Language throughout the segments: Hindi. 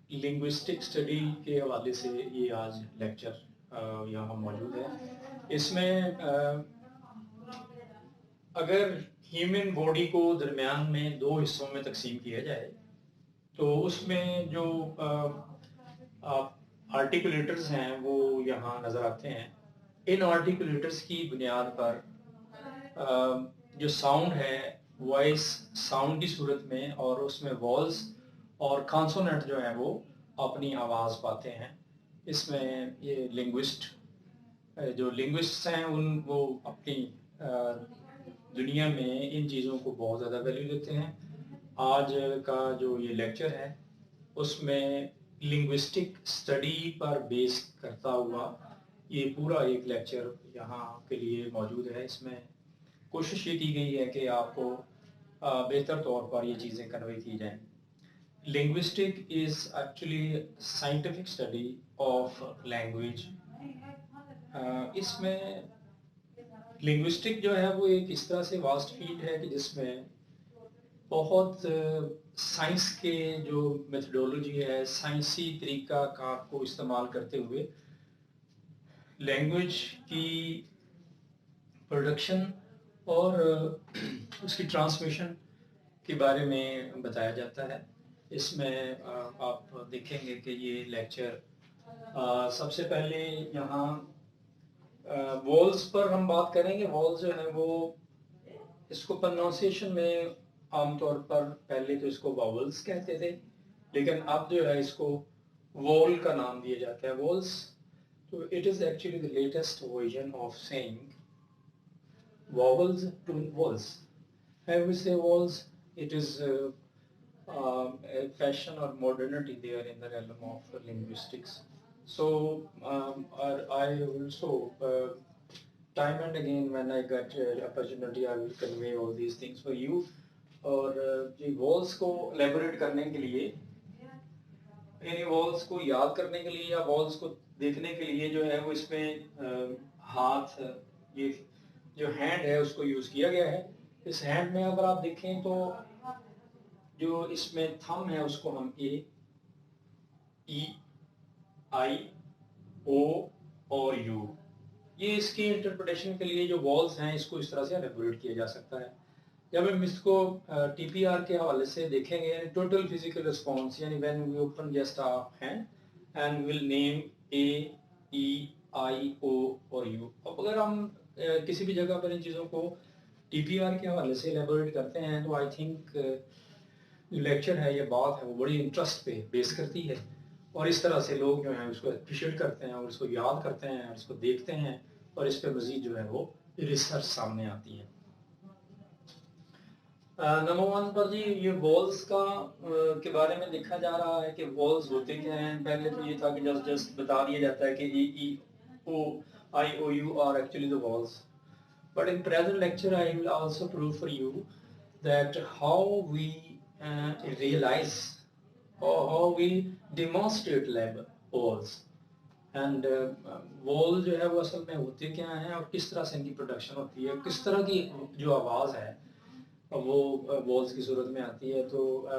लिंग्विस्टिक स्टडी के हवाले से ये आज लेक्चर यहाँ मौजूद है। इसमें अगर ह्यूमन बॉडी को दरमियान में दो हिस्सों में तकसीम किया जाए तो उसमें जो आर्टिकुलेटर्स हैं वो यहाँ नज़र आते हैं। इन आर्टिकुलेटर्स की बुनियाद पर जो साउंड है वॉइस साउंड की सूरत में और उसमें वॉल्स और कॉन्सोनेंट जो है वो अपनी आवाज़ पाते हैं। इसमें ये जो लिंग्विस्ट्स हैं उन वो अपनी दुनिया में इन चीज़ों को बहुत ज़्यादा वैल्यू देते हैं। आज का जो ये लेक्चर है उसमें लिंग्विस्टिक स्टडी पर बेस करता हुआ ये पूरा एक लेक्चर यहाँ के लिए मौजूद है। इसमें कोशिश ये की गई है कि आपको बेहतर तौर पर ये चीज़ें कन्वे की जाएं। Linguistic is actually scientific study of language. इसमें लिंग्विस्टिक जो है वो एक इस तरह से वास्ट फील्ड है कि जिसमें बहुत साइंस के जो मेथडोलॉजी है, साइंसी तरीका कार को इस्तेमाल करते हुए लैंग्वेज की प्रोडक्शन और उसकी ट्रांसमिशन के बारे में बताया जाता है। इसमें आप देखेंगे कि ये लेक्चर सबसे पहले यहाँ वॉल्स पर हम बात करेंगे। वॉल्स जो है वो इसको प्रोनाउंसिएशन में आमतौर पर पहले तो इसको वावल्स कहते थे, लेकिन अब जो है इसको वॉल का नाम दिया जाता है, वॉल्स। तो it is actually the latest version of saying vowels to vowels. When we say vowels, it is a fashion or modernity there in the realm of linguistics. So I also time and again when I get opportunity I will convey all these things for you. और ये वॉल्स को एलेबोरेट करने के लिए, यानी वॉल्स को याद करने के लिए या वॉल्स को देखने के लिए जो है वो इसमें हाथ, ये जो हैंड है उसको यूज किया गया है। इस हैंड में अगर आप देखें तो जो इसमें थंब है उसको हम ए, ई, आई, ओ और यू, ये इसके इंटरप्रिटेशन के लिए जो वॉल्स हैं इसको इस तरह से एलेबोरेट किया जा सकता है। जब हम इसको टीपीआर के हवाले से देखेंगे, यानी टोटल फिजिकल रिस्पॉन्स, यानी when we open just our hand and will name A, E, I, O और यू। अब अगर हम किसी भी जगह पर इन चीज़ों को टीपीआर के हवाले से एलेबोरेट करते हैं तो आई थिंक जो लेक्चर है, ये बात है, वो बड़ी इंटरेस्ट पे बेस करती है और इस तरह से लोग जो हैं उसको अप्रिशिएट करते हैं और इसको याद करते हैं और इसको देखते हैं और इस पर मजीद जो है वो रिसर्च सामने आती है। नंबर वन पर जी ये वॉल्स का के बारे में देखा जा रहा है कि वॉल्स होते क्या हैं। पहले तो ये था कि जस्ट बता दिया जाता है कि E, O, I, O, U are actually the vowels, but in present lecture I will also prove for you that how we realize or how we demonstrate walls and wall जो है वो असल में होते क्या हैं और किस तरह से इनकी प्रोडक्शन होती है, किस तरह की जो आवाज़ है वो वॉल्स की सूरत में आती है। तो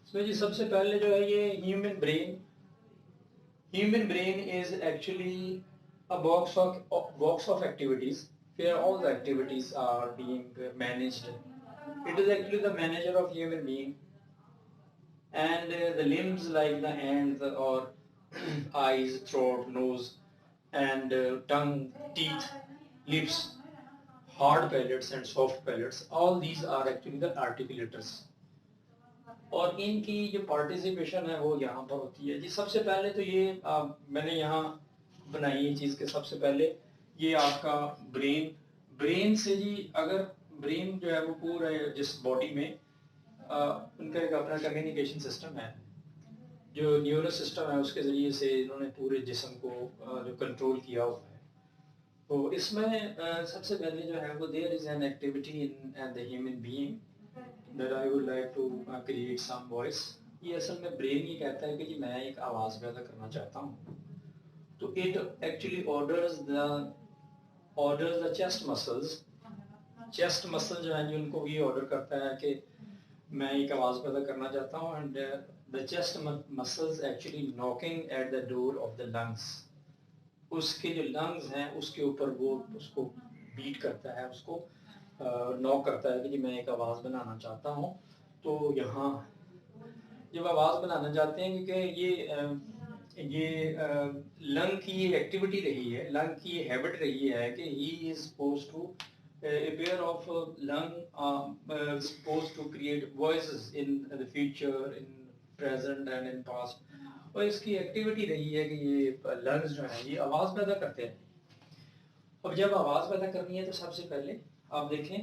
इसमें जी सबसे पहले जो है ये human brain is actually a box of activities where all the activities are being managed. It is actually the manager of human being, and the limbs like the hands or eyes, throat, nose, and tongue, teeth, lips, hard palates and soft palates, all these are actually the articulators. और इनकी जो पार्टिसिपेशन है वो यहाँ पर होती है जी। सबसे पहले तो ये मैंने यहाँ बनाई ये चीज़ के सबसे पहले ये आपका ब्रेन से जी, अगर ब्रेन जो है वो पूरा जिस बॉडी में उनका एक अपना कम्युनिकेशन सिस्टम है, जो न्यूरल सिस्टम है उसके ज़रिए से इन्होंने पूरे जिस्म को जो कंट्रोल किया हुआ है। तो इसमें सबसे पहले जो है वो there is an activity in the human being that I would like to create some voice. ये असल में ब्रेन ये कहता है कि जी मैं एक आवाज़ पैदा करना चाहता हूँ। तो it actually orders the chest muscles जो है जी उनको ये ऑर्डर करता है कि मैं एक आवाज़ पैदा करना चाहता हूँ and the chest muscles actually knocking at the door of the lungs, उसके जो लंग्स हैं उसके ऊपर वो उसको बीट करता है, उसको नॉक करता है कि जी मैं एक आवाज़ बनाना चाहता हूँ। तो यहाँ जब आवाज़ बनाना चाहते हैं, क्योंकि ये लंग की ये एक्टिविटी रही है, लंग की ये हैबिट रही है कि he is suppose to a pair of lung supposed to create voices in the future, in present and in past। और इसकी एक्टिविटी रही है कि ये लंग्स जो है ये आवाज़ पैदा करते हैं। अब जब आवाज़ पैदा करनी है तो सबसे पहले आप देखें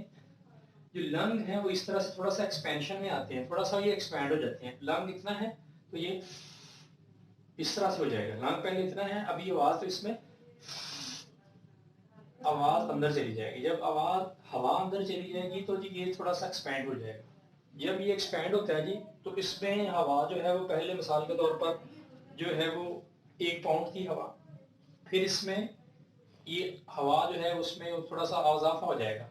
जो लंग है वो इस तरह से थोड़ा सा एक्सपेंशन में आते हैं, थोड़ा सा ये एक्सपैंड हो जाते हैं। लंग इतना है तो ये इस तरह से हो जाएगा, लंग पहले इतना है, अभी आवाज़ तो इसमें आवाज़ अंदर चली जाएगी। जब आवाज़ हवा अंदर चली जाएगी तो जी ये थोड़ा सा एक्सपैंड हो जाएगा। जब ये एक्सपैंड होता है जी तो इसमें हवा जो है वो पहले मिसाल के तौर पर जो है वो 1 पाउंड की हवा, फिर इसमें ये हवा जो है उसमें थोड़ा सा इजाफा हो जाएगा।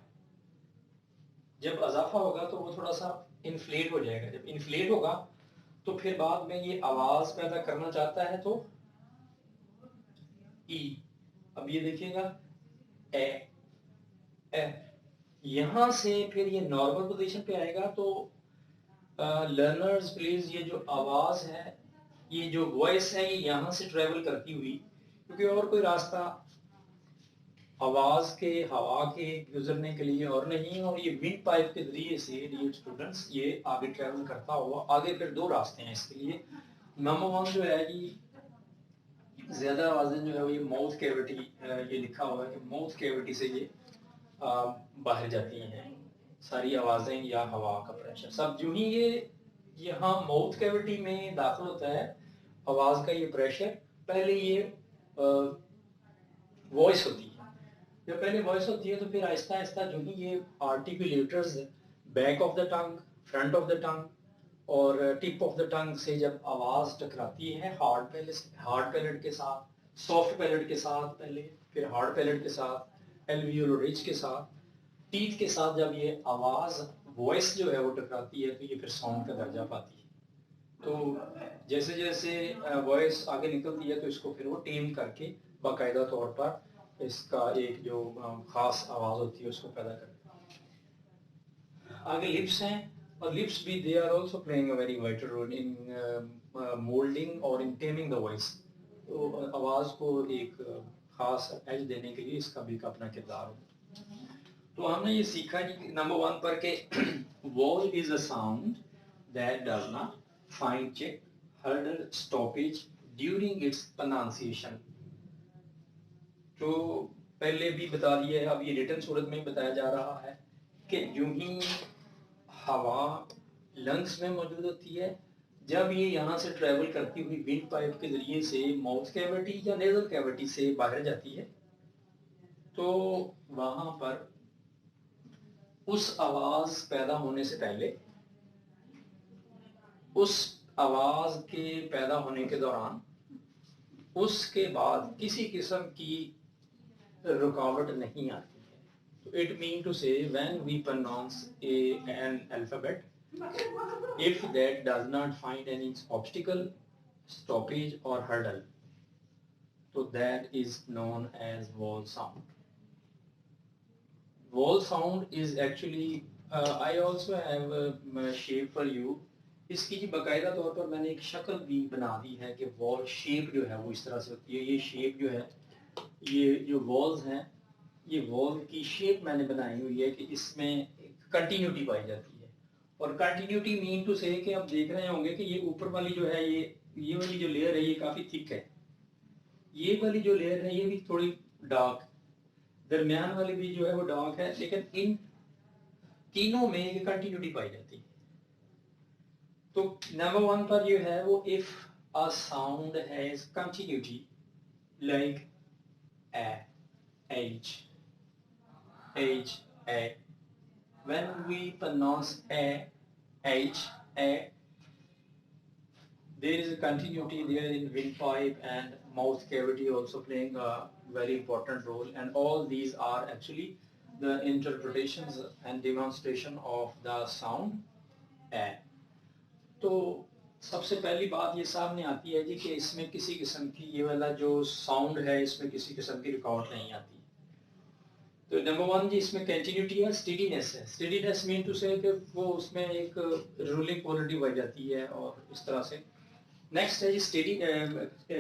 जब इजाफा होगा तो वो थोड़ा सा इन्फ्लेट हो जाएगा। जब इन्फ्लेट होगा तो फिर बाद में ये आवाज़ पैदा करना चाहता है तो ई। अब ये देखिएगा ए ए, यहाँ से फिर ये नॉर्मल पोजीशन पे आएगा। तो लर्नर्स प्लीज ये जो आवाज़ है, ये जो वॉइस है ये यहाँ से ट्रेवल करती हुई, क्योंकि और कोई रास्ता आवाज़ के हवा के गुजरने के लिए और नहीं, और ये विंड पाइप के जरिए से डियर स्टूडेंट्स ये आगे ट्रेवल करता हुआ आगे फिर 2 रास्ते हैं इसके लिए। नंबर 1 जो है कि ज़्यादा आवाज़ें जो है वो ये माउथ कैविटी, ये लिखा हुआ है कि माउथ कैविटी से ये बाहर जाती हैं सारी आवाज़ें या हवा का प्रेशर सब। जो ही ये यहाँ माउथ कैविटी में दाखिल होता है आवाज़ का ये प्रेशर, पहले ये वॉइस होती है। जब पहले वॉइस होती है तो फिर आहिस्ता आहिस्ता जो ही ये articulators back of the tongue, front of the tongue और टिप ऑफ द टंग से जब आवाज़ टकराती है हार्ड पैलेट के साथ, सॉफ्ट पैलेट के साथ पहले, फिर हार्ड पैलेट के साथ, एल्वियोलर रिज के साथ, टीथ के साथ, जब ये आवाज़ वॉइस जो है वो टकराती है तो ये फिर साउंड का दर्जा पाती है। तो जैसे जैसे वॉइस आगे निकलती है तो इसको फिर वो टेम करके बाकायदा तौर पर इसका एक जो ख़ास आवाज़ होती है उसको पैदा करती है। आगे लिप्स हैं, और लिप्स भी they are also playing a very vital role in moulding और इन टेमिंग द वॉइस। तो आवाज़ को एक ख़ास एज देने के लिए इसका भी अपना किरदार होता है। तो हमने ये सीखा कि नंबर 1 पर के vowel is a sound that does not find check hurdle stoppage during its pronunciation. तो पहले भी बता दिया है, अब ये रिटन सूरत में बताया जा रहा है कि यूं ही हवा लंग्स में मौजूद होती है, जब ये यहाँ से ट्रेवल करती हुई विंड पाइप के जरिए से माउथ कैविटी या नेजल कैविटी से बाहर जाती है, तो वहां पर उस आवाज पैदा होने से पहले, उस आवाज के पैदा होने के दौरान, उसके बाद किसी किस्म की रुकावट नहीं आती है। तो it mean to say when we pronounce an alphabet, if that does not find any obstacle, stoppage or hurdle, so that is known as vowel sound. Vowel sound is actually I also have a shape for you। इसकी जी बाकायदा तौर पर मैंने एक शक्ल भी बना दी है कि वॉल शेप जो है वो इस तरह से होती है। ये शेप जो है, ये जो वॉल्स हैं, ये वॉल की शेप मैंने बनाई हुई है कि इसमें कंटिन्यूटी पाई जाती है। और कंटिन्यूटी मीन टू से कि आप देख रहे होंगे कि ये ऊपर वाली जो है ये वाली जो लेयर है ये काफ़ी थिक है, ये वाली जो लेयर है ये भी थोड़ी डार्क, दरमियान वाली भी जो है वो डार्क है, लेकिन इन तीनों में ये कंटिन्यूटी पाई जाती है। तो नंबर 1 पर जो है वो if a sound has continuity like a, H, A, when we pronounce a, h, a, there is a continuity there in windpipe and mouth cavity also playing a very important role, and all these are actually the interpretations and demonstration of the sound है। तो सबसे पहली बात ये सामने आती है जी कि इसमें किसी किस्म की ये वाला जो साउंड है इसमें किसी किस्म की रुकावट नहीं आती। तो नंबर वन जी इसमें कंटिन्यूटी है, स्टेडीनेस है। स्टेडीनेस मीन टू से कि वो उसमें एक रूलिंग क्वालिटी बढ़ जाती है और इस तरह से। नेक्स्ट है जी स्टेडी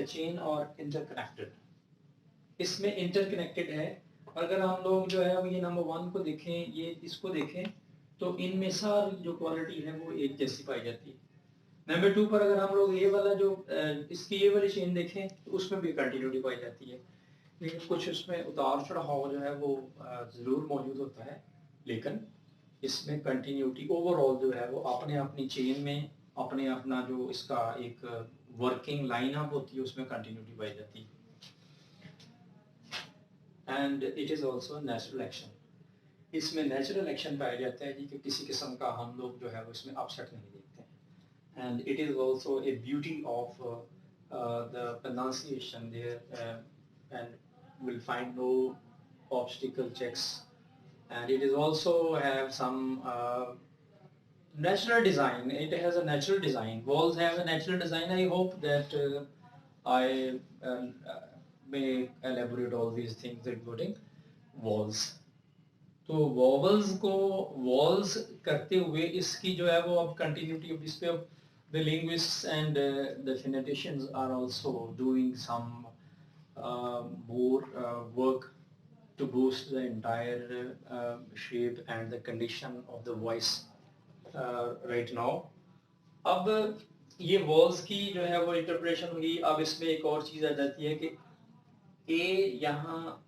चेन और इंटरकनेक्टेड। इसमें इंटरकनेक्टेड है। अगर हम लोग जो है ये नंबर वन को देखें, ये इसको देखें, तो इनमें सारी जो क्वालिटी है वो एक जैसी पाई जाती है। नंबर टू पर अगर हम लोग ये वाला जो इसकी ये वाली चेन देखें तो उसमें भी कंटिन्यूटी पाई जाती है, लेकिन कुछ उसमें उतार चढ़ाव जो है वो ज़रूर मौजूद होता है, लेकिन इसमें कंटिन्यूटी ओवरऑल जो है वो अपने अपनी चेन में अपने अपना जो इसका एक वर्किंग लाइन अप होती है उसमें कंटिन्यूटी पाई जाती है। And it is also natural action. इसमें नेचुरल एक्शन पाया जाता है जी कि किसी किस्म का हम लोग जो है वो इसमें अपसेट नहीं देखते हैं। And it is also a beauty of the pronunciation there, and will find no obstacle checks, and it is also have some natural design. It has a natural design. Walls have a natural design. I hope that I may elaborate all these things including walls. तो वॉवल्स को वॉल्स करते हुए इसकी जो है वो अब कंटिन्यूटी इस पे अब the linguists and the phoneticians are also doing some more work to boost the entire shape and the condition of the voice right now. अब ये वॉल्स की जो है वो इंटरप्रेशन हुई। अब इसमें एक और चीज़ आ जाती है कि ए यहाँ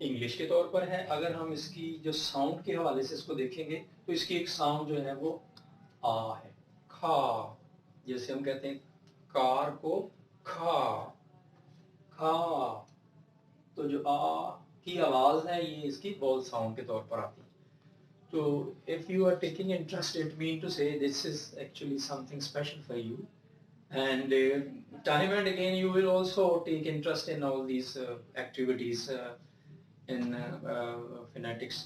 इंग्लिश के तौर पर है। अगर हम इसकी जो साउंड के हवाले से इसको देखेंगे तो इसकी एक साउंड जो है वो आ है, खा, जैसे हम कहते हैं कार को खा, खा। तो जो आ की आवाज है ये इसकी वॉल साउंड के तौर पर आती है। तो if you are taking interest, it mean to say this is actually something special for you, and time and again you will also take interest in all these activities in phonetics.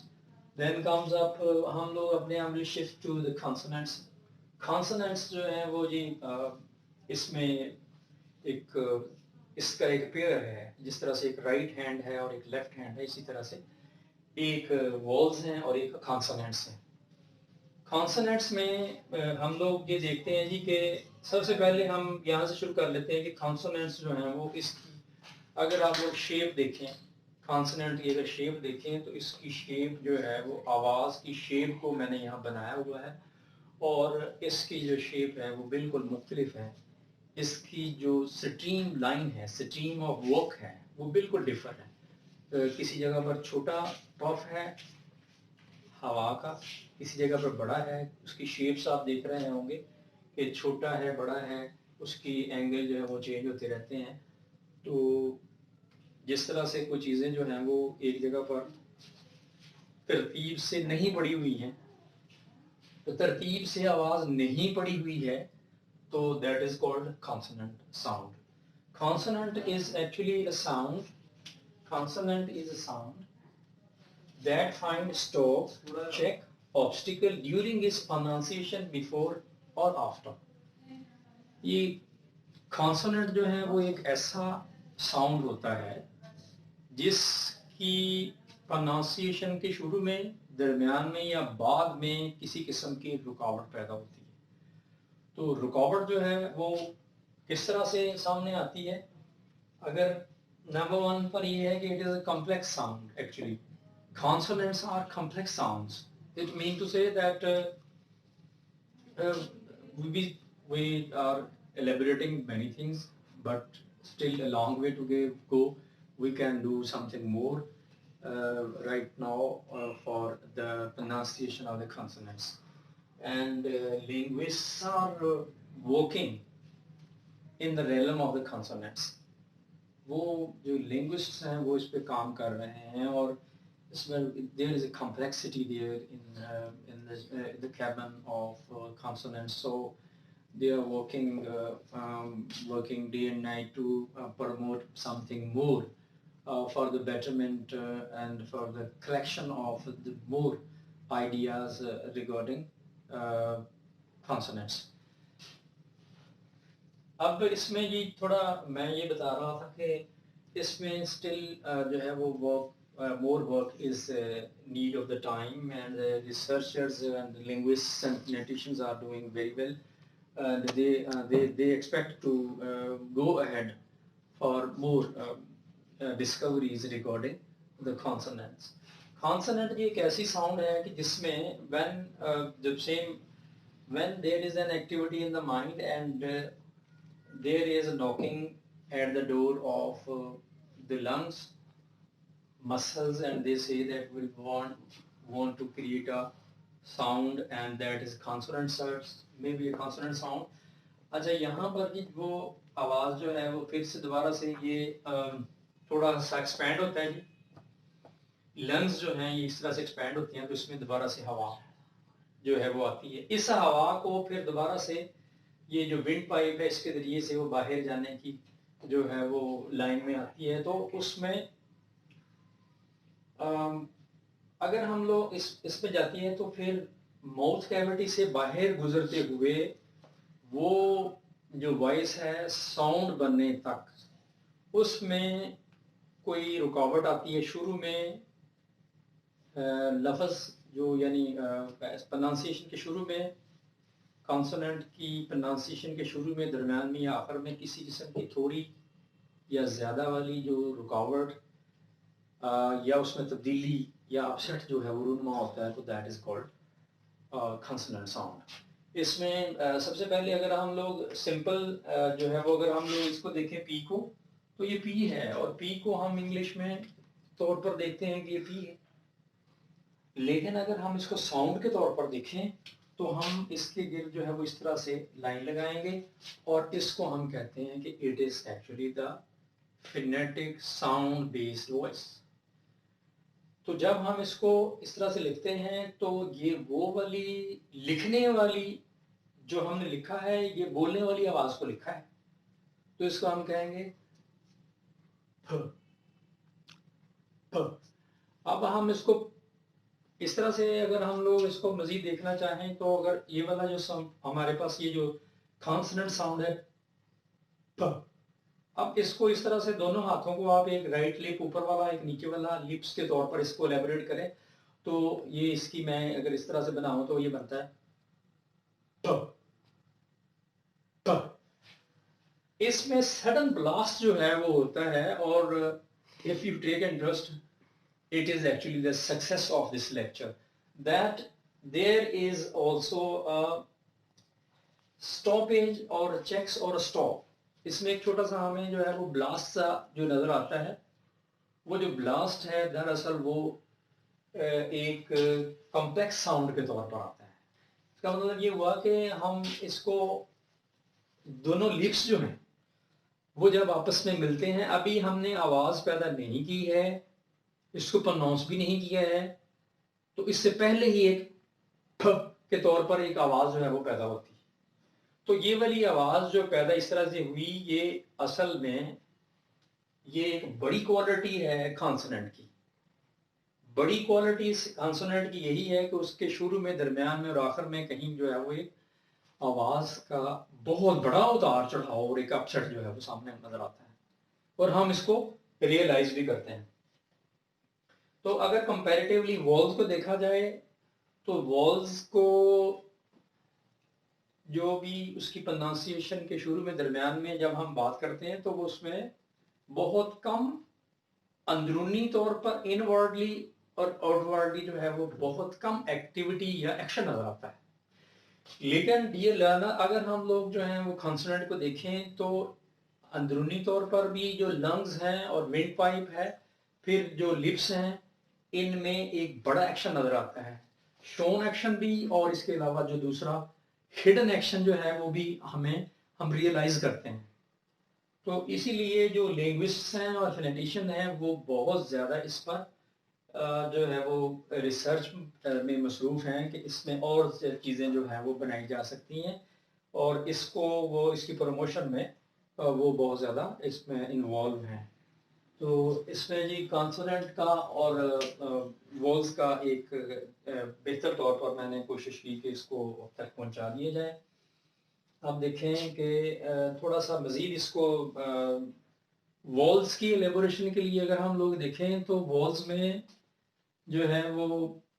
Then comes up हम लोग अपने आप will shift to the consonants. Consonants जो है वो जी इसमें एक इसका एक पेयर है, जिस तरह से एक राइट हैंड है और एक लेफ्ट हैंड है, इसी तरह से एक वॉल्स हैं और एक कॉन्सोनेंट्स हैं। कॉन्सोनेंट्स में हम लोग ये देखते हैं जी कि सबसे पहले हम यहाँ से शुरू कर लेते हैं कि कॉन्सोनेंट्स जो हैं वो इसकी अगर आप लोग शेप देखें, कॉन्सोनेंट की अगर शेप देखें तो इसकी शेप जो है वो आवाज़ की शेप को मैंने यहाँ बनाया हुआ है, और इसकी जो शेप है वो बिल्कुल मुख्तलिफ है। इसकी जो स्ट्रीम लाइन है, स्ट्रीम ऑफ वर्क है, वो बिल्कुल डिफरेंट है। किसी जगह पर छोटा टॉप है हवा का, किसी जगह पर बड़ा है। उसकी शेप्स आप देख रहे होंगे कि छोटा है, बड़ा है, उसकी एंगल जो है वो चेंज होते रहते हैं। तो जिस तरह से कुछ चीज़ें जो हैं वो एक जगह पर तरतीब से नहीं पड़ी हुई हैं, तो तरतीब से आवाज़ नहीं पड़ी हुई है, तो that is called consonant sound. Consonant is actually a sound. Consonant is a sound that find stop, check, obstacle during its pronunciation before or after. ये consonant जो है वो एक ऐसा sound होता है जिसकी pronunciation के शुरू में, दरमियान में या बाद में किसी किस्म की रुकावट पैदा होती है। तो रुकावट जो है वो किस तरह से सामने आती है? अगर नंबर वन पर ये है कि it is a complex sound. Actually consonants are complex sounds. It means to say that we are elaborating many things, but still a long way to go. We can do something more right now for the pronunciation of the consonants. And linguists are working in the realm of the consonants. वो जो linguists हैं वो इस पे काम कर रहे हैं, और इसमें there is a complexity there in the cabin of consonants. So they are working day and night to promote something more for the betterment and for the collection of the more ideas regarding consonants. अब इसमें ये थोड़ा मैं ये बता रहा था कि इसमें स्टिल जो है वो work more work is need of the time and researchers and linguists and phoneticians are doing very well and they expect to go ahead for more discoveries regarding the consonants. Consonant ये एक ऐसी sound है कि जिसमें when the same when there is an activity in the mind and there is a knocking at the door of the lungs muscles and they say that we want to create a sound and that is consonant sounds maybe a consonant sound. अच्छा यहाँ पर कि वो आवाज़ जो है वो फिर से दोबारा से ये थोड़ा सा एक्सपैंड होता है जी लंग्स जो हैं ये इस तरह से एक्सपैंड होती हैं तो इसमें दोबारा से हवा जो है वो आती है इस हवा को फिर दोबारा से ये जो विंड पाइप है इसके जरिए से वो बाहर जाने की जो है वो लाइन में आती है तो उसमें अगर हम लोग इसमें जाती है तो फिर माउथ कैविटी से बाहर गुजरते हुए वो जो वॉइस है साउंड बनने तक उसमें कोई रुकावट आती है शुरू में लफ्ज़ जो यानी प्रोनाउंसिएशन के शुरू में कॉन्सोनेंट की प्रोनाउंसिएशन के शुरू में दरम्यान में या आखिर में किसी किस्म की थोड़ी या ज़्यादा वाली जो रुकावट या उसमें तब्दीली या अपसेट जो है वो रूनमा होता है तो that is called consonant sound. इसमें सबसे पहले अगर हम लोग सिंपल जो है वो अगर हम लोग इसको देखें पी को तो ये पी है और पी को हम इंग्लिश में तौर पर देखते हैं कि ये पी है लेकिन अगर हम इसको साउंड के तौर पर देखें तो हम इसके गिर्द जो है वो इस तरह से लाइन लगाएंगे और इसको हम कहते हैं कि it is actually the phenetic sound based voice. तो जब हम इसको इस तरह से लिखते हैं तो ये वो वाली लिखने वाली जो हमने लिखा है ये बोलने वाली आवाज को लिखा है तो इसको हम कहेंगे फ। फ। अब हम इसको इस तरह से अगर हम लोग इसको मजीद देखना चाहें तो अगर ये वाला जो हमारे पास ये जो कॉन्सोनेंट साउंड है फ, अब इसको इस तरह से दोनों हाथों को आप एक राइट लिप ऊपर वाला एक नीचे वाला लिप्स के तौर पर इसको एलेबोरेट करें तो ये इसकी मैं अगर इस तरह से बनाऊं तो ये बनता है प, प। इसमें सडन ब्लास्ट जो है वो होता है और if you take interest it is actually the success of this lecture that there is also a stoppage or a checks or a stop। इसमें एक छोटा सा हमें जो है वो ब्लास्ट सा जो नजर आता है वो जो ब्लास्ट है दरअसल वो एक कॉम्प्लेक्स साउंड के तौर पर आता है। इसका मतलब ये हुआ कि हम इसको दोनों लिप्स जो हैं वो जब आपस में मिलते हैं अभी हमने आवाज पैदा नहीं की है इसको प्रोनाउंस भी नहीं किया है तो इससे पहले ही एक फ के तौर पर एक आवाज जो है वो पैदा होती है। तो ये वाली आवाज जो पैदा इस तरह से हुई ये असल में ये एक बड़ी क्वालिटी है कॉन्सोनेंट की। बड़ी क्वालिटी कॉन्सोनेंट की यही है कि उसके शुरू में दरमियान में और आखिर में कहीं जो है वो एक आवाज का बहुत बड़ा उतार चढ़ाव और एक अपसेट जो है वो सामने नजर आता है और हम इसको रियलाइज भी करते हैं। तो अगर कंपैरेटिवली वॉल्स को देखा जाए तो वॉल्स को जो भी उसकी प्रोनाउंसिएशन के शुरू में दरमियान में जब हम बात करते हैं तो वो उसमें बहुत कम अंदरूनी तौर पर इनवर्डली और आउटवर्डली जो है वो बहुत कम एक्टिविटी या एक्शन नजर आता है। लेकिन डियर लर्नर अगर हम लोग जो हैं वो कॉन्सोनेंट को देखें तो अंदरूनी तौर पर भी जो लंग्स हैं और विंड पाइप है फिर जो लिप्स हैं इनमें एक बड़ा एक्शन नजर आता है शोन एक्शन भी और इसके अलावा जो दूसरा हिडन एक्शन जो है वो भी हम रियलाइज करते हैं। तो इसीलिए जो लिंग्विस्ट्स हैं और फोनेटिशियन हैं वो बहुत ज़्यादा इस पर जो है वो रिसर्च में मसरूफ़ हैं कि इसमें और चीज़ें जो हैं वो बनाई जा सकती हैं और इसको वो इसकी प्रमोशन में वो बहुत ज़्यादा इसमें इन्वॉल्व हैं। तो इसमें जी कॉन्सोनेंट का और वॉल्स का एक बेहतर तौर पर मैंने कोशिश की कि इसको अब तक पहुंचा दिया जाए। आप देखें कि थोड़ा सा मज़ीद इसको वॉल्स की एलेबोरेशन के लिए अगर हम लोग देखें तो वॉल्स में जो है वो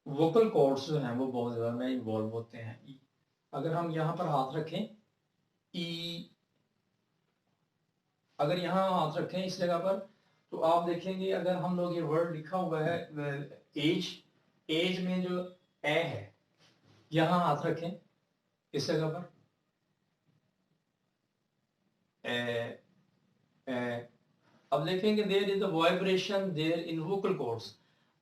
वोकल कॉर्ड्स जो हैं वो बहुत ज़्यादा में इन्वॉल्व होते हैं। अगर हम यहाँ पर हाथ रखें ई, अगर यहाँ हाथ रखें इस जगह पर तो आप देखेंगे अगर हम लोग ये वर्ड लिखा हुआ है एज, एज में जो ए है यहाँ हाथ रखें इस जगह पर ए, ए, अब देखेंगे there is the vibration there in vocal cords.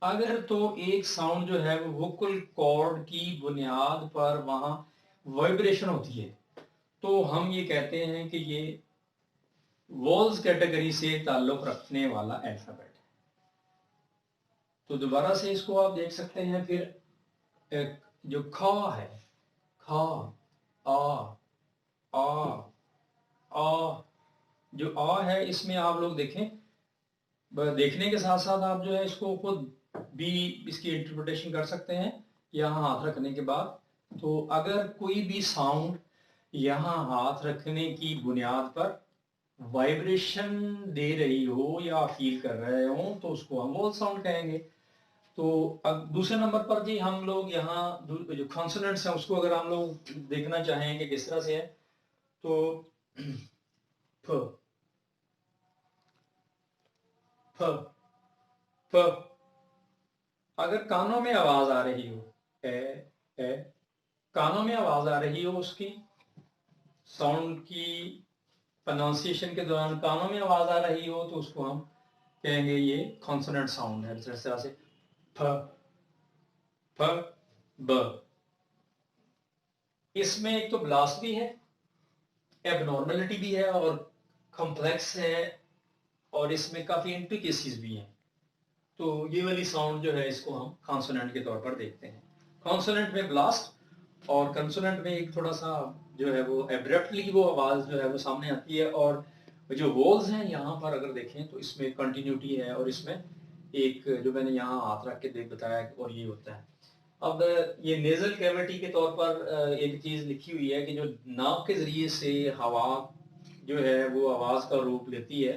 अगर तो एक साउंड जो है वो वोकल कॉर्ड की बुनियाद पर वहां वाइब्रेशन होती है तो हम ये कहते हैं कि ये वॉल्स कैटेगरी से ताल्लुक रखने वाला अल्फाबेट है। तो दोबारा से इसको आप देख सकते हैं फिर एक जो खा है, खा, आ, आ, आ, जो आ है इसमें आप लोग देखें, देखने के साथ साथ आप जो है इसको खुद भी इसकी इंटरप्रिटेशन कर सकते हैं यहाँ हाथ रखने के बाद। तो अगर कोई भी साउंड यहाँ हाथ रखने की बुनियाद पर वाइब्रेशन दे रही हो या फील कर रहे हो तो उसको हम वॉल साउंड कहेंगे। तो अब दूसरे नंबर पर जी हम लोग यहाँ जो कॉन्सोनेंट्स हैं उसको अगर हम लोग देखना चाहें कि किस तरह से है तो फ, फ, फ, अगर कानों में आवाज आ रही हो ए, कानों में आवाज आ रही हो उसकी साउंड की प्रोनाउंसिएशन के दौरान कानों में आवाज आ रही हो तो उसको हम कहेंगे ये कॉन्सोनेंट साउंड है। जिस तरह से फ, फ, ब। इसमें एक तो ब्लास्ट भी है, एबनॉर्मेलिटी भी है और कॉम्प्लेक्स है और इसमें काफी इंट्रिकेसीज भी हैं। तो ये वाली साउंड जो है इसको हम कॉन्सोनेंट के तौर पर देखते हैं। कॉन्सोनेंट में ब्लास्ट और कंसोनेंट में एक थोड़ा सा जो है वो एब्रप्टली वो आवाज जो है वो सामने आती है। और जो वॉल्स हैं यहाँ पर अगर देखें तो इसमें कंटिन्यूटी है और इसमें एक जो मैंने यहाँ हाथ रख के देख बताया और ये होता है। अब ये नेजल कैविटी के तौर पर एक चीज लिखी हुई है कि जो नाक के जरिए से हवा जो है वो आवाज का रूप लेती है।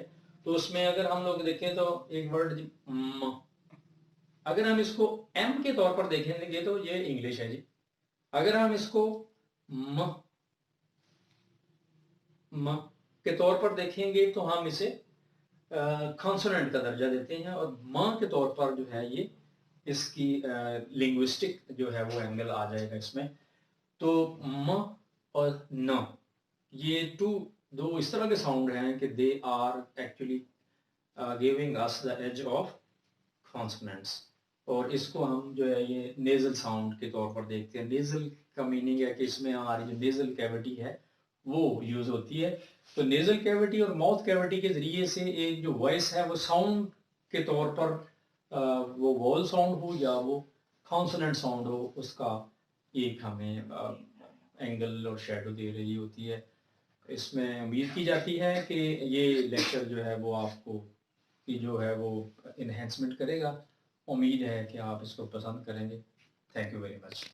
तो उसमें अगर हम लोग देखें तो एक वर्ड म, अगर हम इसको एम के तौर पर देखेंगे तो ये इंग्लिश है जी। अगर हम इसको म, म के तौर पर देखेंगे तो हम इसे कॉन्सोनेंट का दर्जा देते हैं और म के तौर पर जो है ये इसकी लिंग्विस्टिक जो है वो एंगल आ जाएगा इसमें। तो म और न ये दो इस तरह के साउंड हैं कि they are actually giving us the edge of consonants. और इसको हम जो है ये नेजल साउंड के तौर पर देखते हैं। नेजल का मीनिंग है कि इसमें हमारी जो नेजल कैविटी है वो यूज होती है। तो नेजल कैविटी और माउथ कैविटी के जरिए से एक जो वॉइस है वो साउंड के तौर पर वो वॉल साउंड हो या वो कॉन्सोनेंट साउंड हो उसका एक हमें एंगल और शेडो दे रही होती है। इसमें उम्मीद की जाती है कि ये लेक्चर जो है वो आपको की जो है वो इन्हेंसमेंट करेगा। उम्मीद है कि आप इसको पसंद करेंगे। Thank you very much.